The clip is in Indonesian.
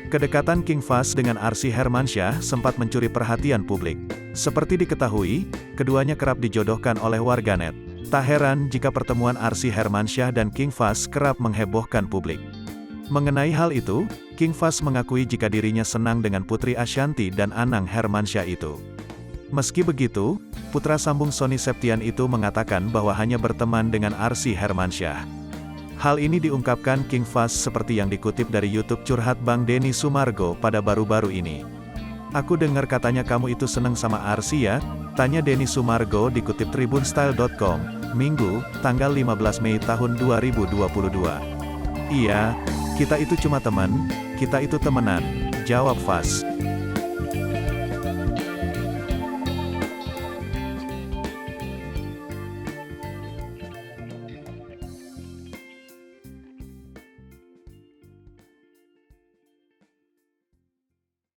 Kedekatan King Fahz dengan Arsy Hermansyah sempat mencuri perhatian publik. Seperti diketahui, keduanya kerap dijodohkan oleh warganet. Tak heran jika pertemuan Arsy Hermansyah dan King Fahz kerap menghebohkan publik. Mengenai hal itu, King Fahz mengakui jika dirinya senang dengan Putri Ashanty dan Anang Hermansyah itu. Meski begitu, putra sambung Sony Septian itu mengatakan bahwa hanya berteman dengan Arsy Hermansyah. Hal ini diungkapkan King Fahz seperti yang dikutip dari YouTube curhat Bang Denny Sumargo pada baru-baru ini. "Aku dengar katanya kamu itu seneng sama Arsy ya?" tanya Denny Sumargo dikutip tribunstyle.com, Minggu, tanggal 15 Mei tahun 2022. "Iya, kita itu cuma teman, kita itu temenan," jawab Fahz.